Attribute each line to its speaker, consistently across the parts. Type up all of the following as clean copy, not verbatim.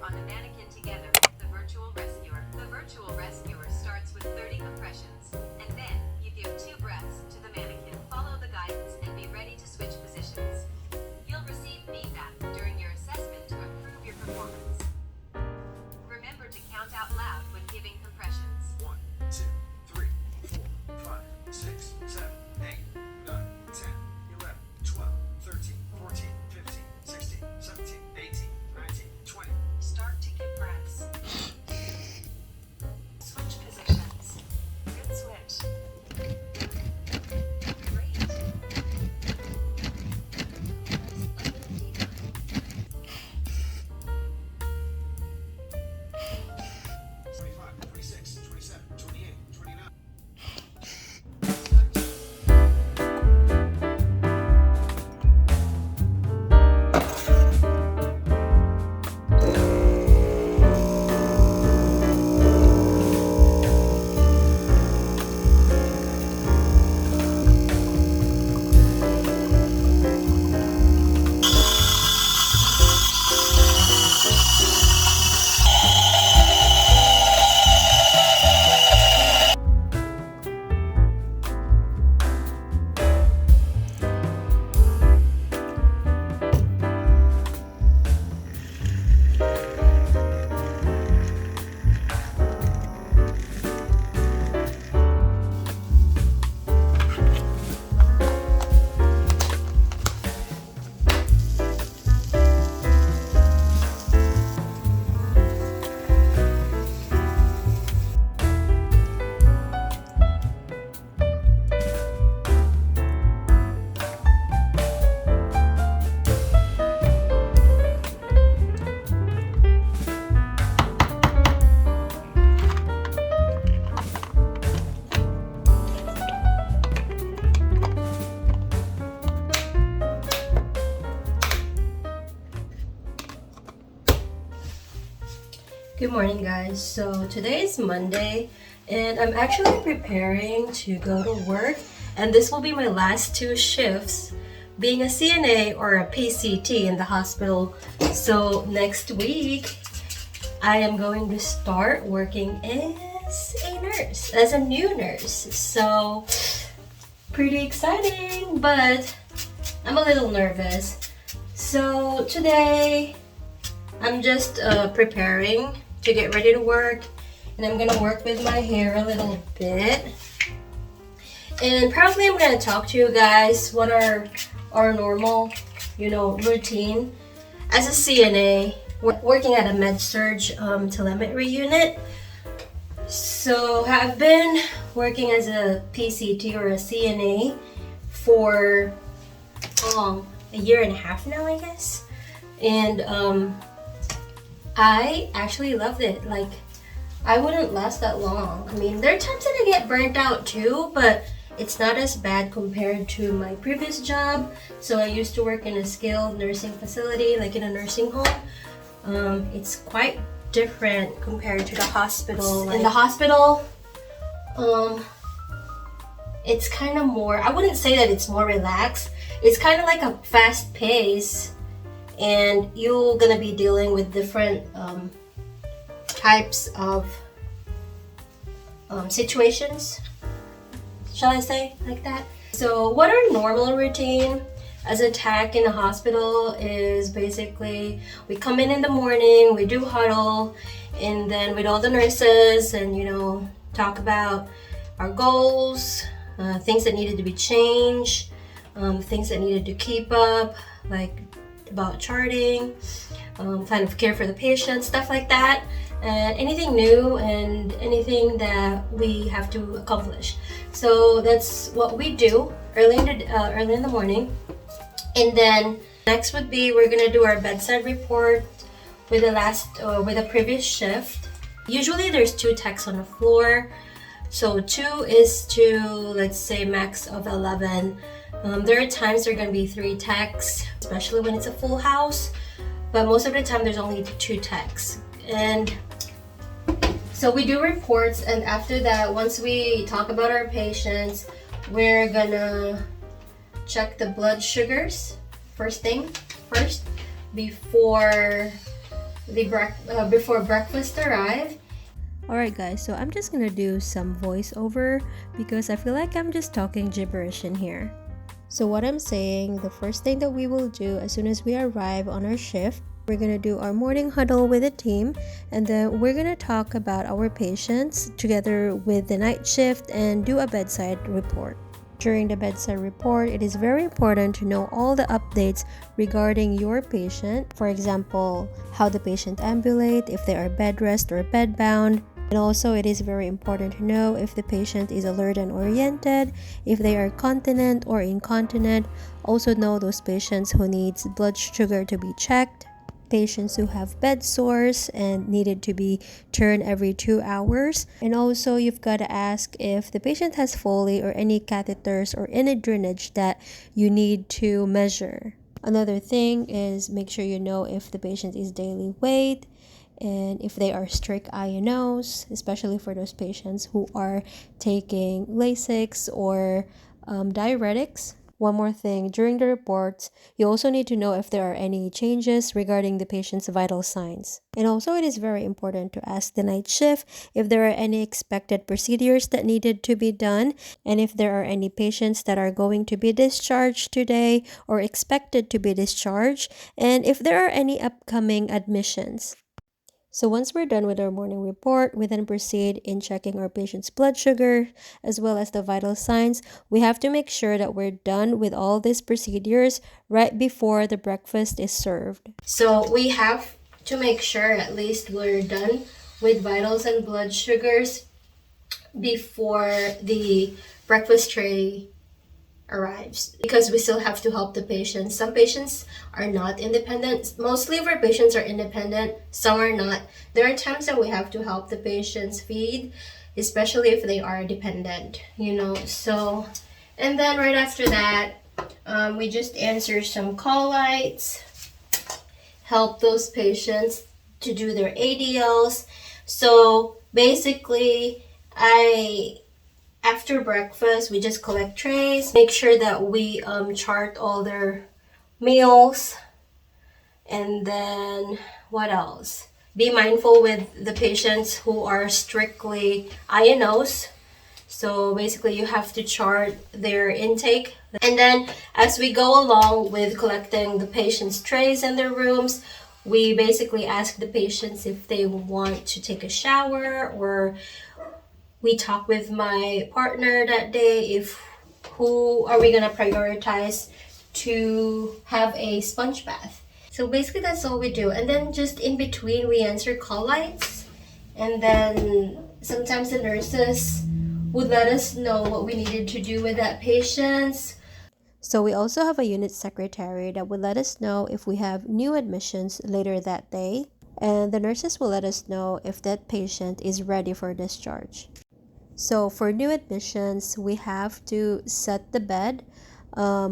Speaker 1: on the mannequin together with the virtual rescuer. The virtual rescuer starts with 30 compressions, and then you give 2 breaths to the mannequin. Follow the guidance and be ready to switch positions. You'll receive feedback during your assessment to improve your performance. Remember to count out loud when giving compressions.
Speaker 2: 1, 2, 3, 4, 5, 6, 7, 8, 9, 10, 11, 12, 13, 14, 15, 16, 17, 18, 19, 20.
Speaker 1: Start to give breaths. Switch positions. Good switch. Great. Press
Speaker 2: 25, 26, 27, 28, 29.
Speaker 3: Good morning, guys. So today is Monday and I'm actually preparing to go to work, and this will be my last 2 shifts being a CNA or a PCT in the hospital. So next week I am going to start working as a nurse, as a new nurse. So pretty exciting, but I'm a little nervous. So today I'm just preparing to get ready to work, and I'm gonna work with my hair a little bit, and probably I'm gonna talk to you guys what our normal, routine as a CNA working at a med-surg telemetry unit. So I've been working as a PCT or a CNA for a year and a half now, I guess, and I actually loved it. Like, I wouldn't last that long. I mean, there are times that I get burnt out too, but it's not as bad compared to my previous job. So I used to work in a skilled nursing facility, like in a nursing home. It's quite different compared to the hospital. In the hospital, it's kind of more, I wouldn't say that it's more relaxed. It's kind of like a fast pace, and you're gonna be dealing with different types of situations, shall I say, like that. So what our normal routine as a tech in a hospital is, basically we come in the morning, we do huddle, and then with all the nurses, and talk about our goals, things that needed to be changed, things that needed to keep up, like about charting, plan of care for the patient, stuff like that, and anything new and anything that we have to accomplish. So that's what we do early in the morning. And then next would be, we're gonna do our bedside report with the previous shift. Usually there's 2 techs on the floor, so 2 is to, let's say, max of 11. There are times there are going to be 3 techs, especially when it's a full house, but most of the time there's only 2 techs. And so we do reports, and after that, once we talk about our patients, we're gonna check the blood sugars first before before breakfast arrive.
Speaker 4: Alright guys, so I'm just gonna do some voiceover because I feel like I'm just talking gibberish in here. So what I'm saying, the first thing that we will do as soon as we arrive on our shift, we're gonna do our morning huddle with the team, and then we're gonna talk about our patients together with the night shift and do a bedside report. During the bedside report, it is very important to know all the updates regarding your patient. For example, how the patient ambulate, if they are bed rest or bed bound. And also, it is very important to know if the patient is alert and oriented, if they are continent or incontinent. Also know those patients who needs blood sugar to be checked, patients who have bed sores and needed to be turned every 2 hours. And also, you've got to ask if the patient has Foley or any catheters or any drainage that you need to measure. Another thing is make sure you know if the patient is daily weight, and if they are strict INOs, especially for those patients who are taking Lasix or diuretics. One more thing, during the reports, you also need to know if there are any changes regarding the patient's vital signs. And also, it is very important to ask the night shift if there are any expected procedures that needed to be done, and if there are any patients that are going to be discharged today or expected to be discharged, and if there are any upcoming admissions. So once we're done with our morning report, we then proceed in checking our patient's blood sugar as well as the vital signs. We have to make sure that we're done with all these procedures right before the breakfast is served.
Speaker 3: So we have to make sure at least we're done with vitals and blood sugars before the breakfast tray arrives, because we still have to help the patients. Some patients are not independent. Mostly of our patients are independent, some are not. There are times that we have to help the patients feed, especially if they are dependent, so. And then right after that, we just answer some call lights, help those patients to do their ADLs. So basically, after breakfast, we just collect trays, make sure that we chart all their meals, and then what else? Be mindful with the patients who are strictly INOs. So basically, you have to chart their intake. And then as we go along with collecting the patients' trays in their rooms, we basically ask the patients if they want to take a shower, or we talk with my partner that day if who are we gonna prioritize to have a sponge bath. So basically that's all we do. And then just in between we answer call lights, and then sometimes the nurses would let us know what we needed to do with that patient.
Speaker 4: So we also have a unit secretary that would let us know if we have new admissions later that day, and the nurses will let us know if that patient is ready for discharge. So for new admissions, we have to set the bed.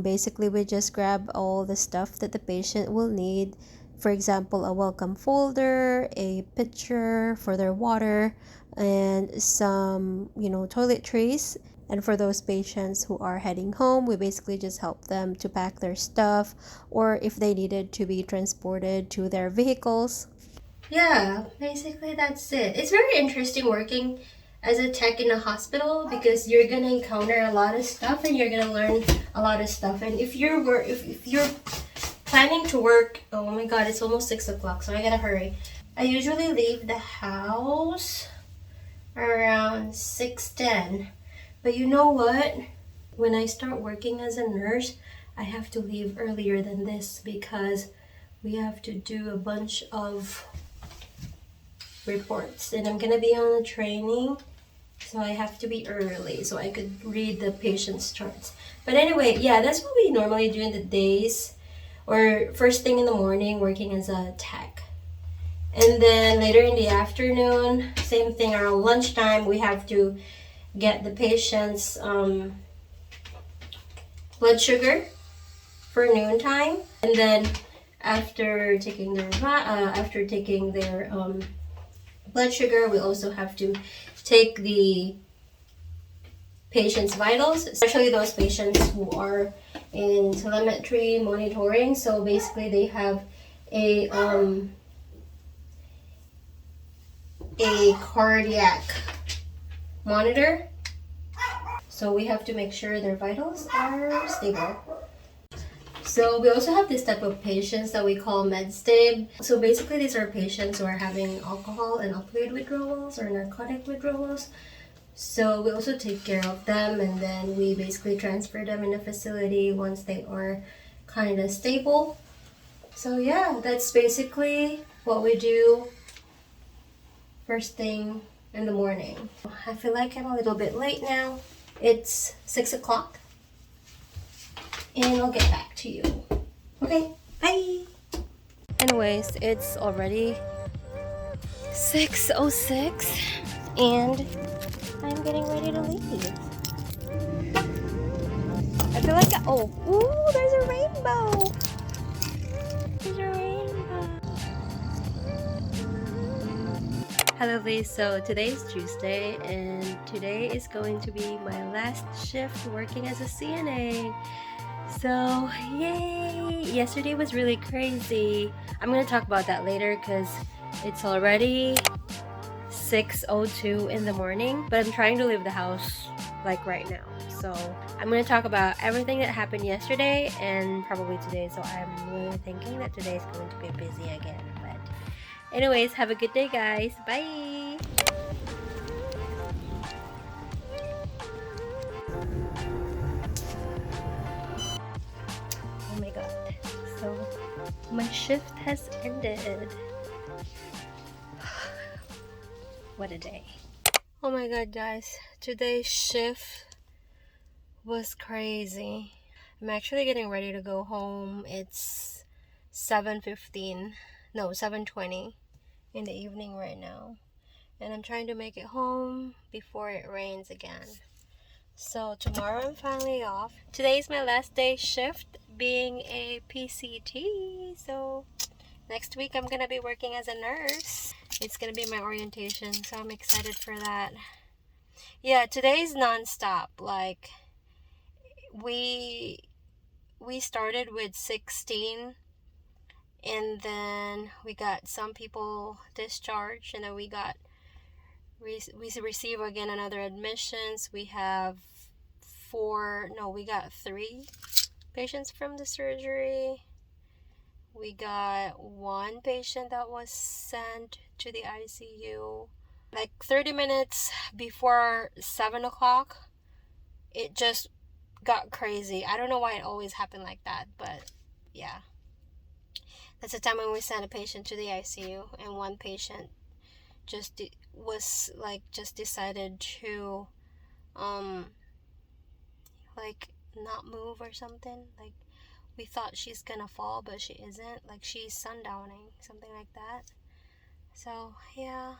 Speaker 4: Basically, we just grab all the stuff that the patient will need. For example, a welcome folder, a pitcher for their water, and some, toiletries. And for those patients who are heading home, we basically just help them to pack their stuff, or if they needed to be transported to their vehicles.
Speaker 3: Yeah, basically that's it. It's very interesting working as a tech in a hospital, because you're gonna encounter a lot of stuff and you're gonna learn a lot of stuff. And if you're planning to work, oh my god, it's almost 6 o'clock, so I gotta hurry. I usually leave the house around 6:10, but you know what? When I start working as a nurse, I have to leave earlier than this because we have to do a bunch of reports, and I'm gonna be on a training, so I have to be early so I could read the patient's charts. But anyway, yeah, that's what we normally do in the days, or first thing in the morning working as a tech. And then later in the afternoon, same thing, around lunchtime, we have to get the patient's blood sugar for noontime. And then after taking their blood sugar, we also have to take the patient's vitals, especially those patients who are in telemetry monitoring. So basically they have a a cardiac monitor. So we have to make sure their vitals are stable. So we also have this type of patients that we call Bedside. So basically these are patients who are having alcohol and opioid withdrawals or narcotic withdrawals. So we also take care of them, and then we basically transfer them in a facility once they are kind of stable. So yeah, that's basically what we do first thing in the morning. I feel like I'm a little bit late now. It's 6 o'clock. And I'll get back to you. Okay, bye! Anyways, it's already 6:06 and I'm getting ready to leave. I feel like ooh, there's a rainbow! There's a rainbow! Hello lovelies, so today's Tuesday and today is going to be my last shift working as a CNA. So yay! Yesterday was really crazy. I'm gonna talk about that later because it's already 6:02 in the morning, but I'm trying to leave the house like right now. So I'm gonna talk about everything that happened yesterday and probably today. So I'm really thinking that today is going to be busy again. But anyways, have a good day guys. Bye! Oh my god. So my shift has ended. What a day. Oh my god guys, today's shift was crazy. I'm actually getting ready to go home. It's 7:20 in the evening right now. And I'm trying to make it home before it rains again. So tomorrow I'm finally off. Today's my last day shift being a PCT. So next week I'm gonna be working as a nurse. It's gonna be my orientation, so I'm excited for that. Yeah, today's non-stop. Like we started with 16 and then we got some people discharged, and then we receive again another admissions. We have we got 3 patients from the surgery. We got 1 patient that was sent to the ICU. Like 30 minutes before 7 o'clock, it just got crazy. I don't know why it always happened like that, but yeah. That's the time when we sent a patient to the ICU, and 1 patient just decided to like not move or something. Like we thought she's gonna fall, but she isn't. Like she's sundowning, something like that. So yeah,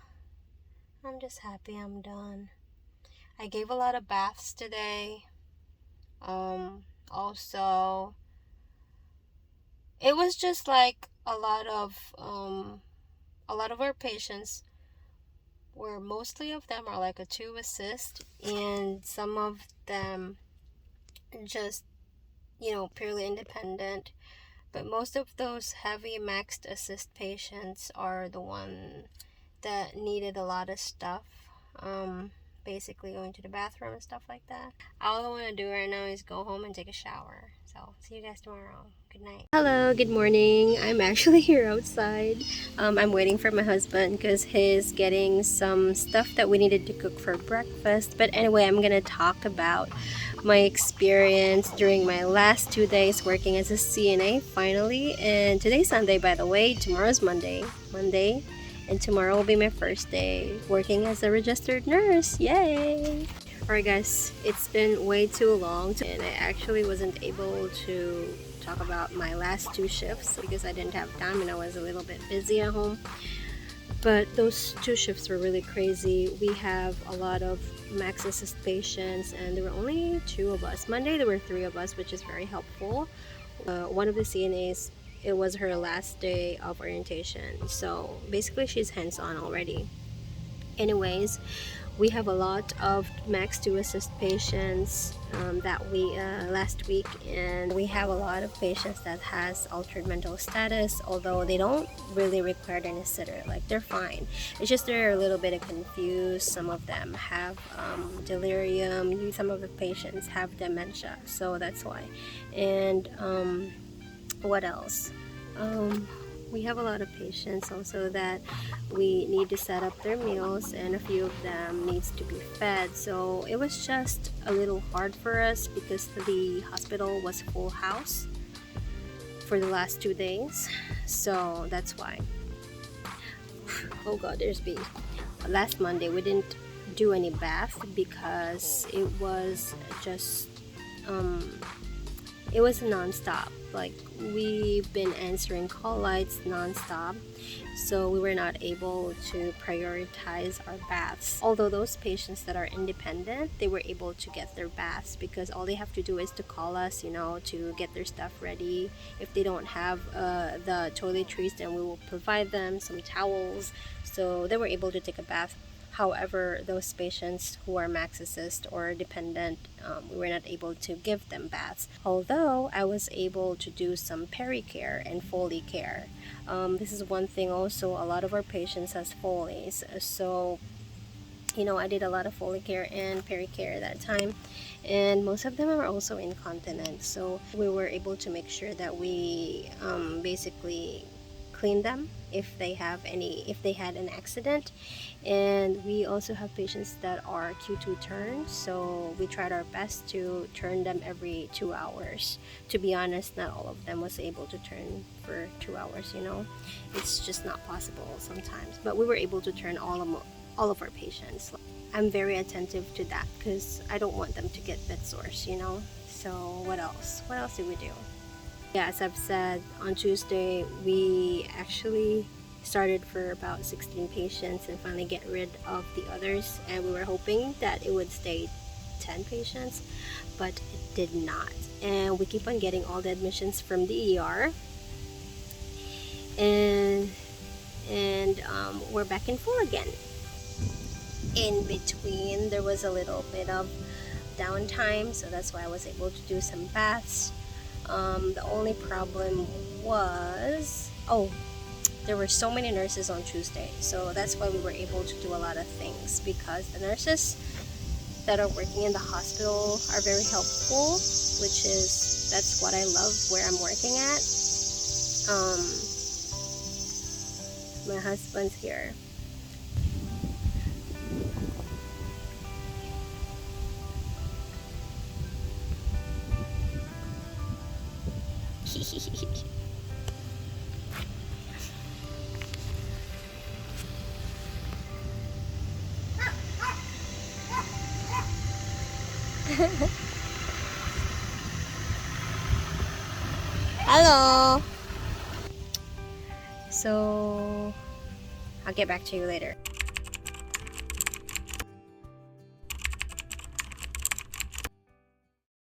Speaker 3: I'm just happy I'm done. I gave a lot of baths today. Also, it was just like a lot of our patients were, mostly of them are like a 2 assist, and some of them just, purely independent. But most of those heavy maxed assist patients are the one that needed a lot of stuff. Basically going to the bathroom and stuff like that. All I want to do right now is go home and take a shower. So see you guys tomorrow. Good night. Hello, good morning. I'm actually here outside. I'm waiting for my husband because he's getting some stuff that we needed to cook for breakfast. But anyway, I'm gonna talk about my experience during my last 2 days working as a CNA finally. And today's Sunday, by the way. Tomorrow's Monday. And tomorrow will be my first day working as a registered nurse. Yay! Alright guys, it's been way too long and I actually wasn't able to talk about my last 2 shifts because I didn't have time and I was a little bit busy at home. But those 2 shifts were really crazy. We have a lot of max assist patients and there were only 2 of us. Monday there were 3 of us, which is very helpful. One of the CNAs, it was her last day of orientation, so basically she's hands-on already. Anyways, We have a lot of max 2 assist patients last week, and we have a lot of patients that has altered mental status, although they don't really require any sitter. Like, they're fine. It's just they're a little bit confused. Some of them have delirium. Some of the patients have dementia, so that's why. And what else? We have a lot of patients also that we need to set up their meals, and a few of them needs to be fed. So it was just a little hard for us because the hospital was full house for the last 2 days. So that's why. Oh god, there's bees. Last Monday we didn't do any bath because it was just it was non-stop. Like, we've been answering call lights non-stop, so we were not able to prioritize our baths. Although those patients that are independent, they were able to get their baths because all they have to do is to call us, you know, to get their stuff ready. If they don't have the toiletries, then we will provide them some towels, so they were able to take a bath. However, those patients who are max assist or dependent, we were not able to give them baths. Although I was able to do some peri-care and Foley care. This is one thing also, a lot of our patients has Foleys. So, you know, I did a lot of Foley care and peri-care that time. And most of them are also incontinent. So we were able to make sure that we basically clean them if they had an accident. And we also have patients that are Q2 turns, so we tried our best to turn them every 2 hours. To be honest, not all of them was able to turn for 2 hours, you know. It's just not possible sometimes, but we were able to turn all of our patients. I'm very attentive to that because I don't want them to get bed sores, you know. So what else did we do? Yeah, as I've said, on Tuesday we actually started for about 16 patients and finally get rid of the others, and we were hoping that it would stay 10 patients, but it did not. And we keep on getting all the admissions from the ER, and we're back in full again. In between there was a little bit of downtime, so that's why I was able to do some baths. The only problem was, there were so many nurses on Tuesday, so that's why we were able to do a lot of things, because the nurses that are working in the hospital are very helpful, that's what I love where I'm working at. My husband's here. Hello. So I'll get back to you later.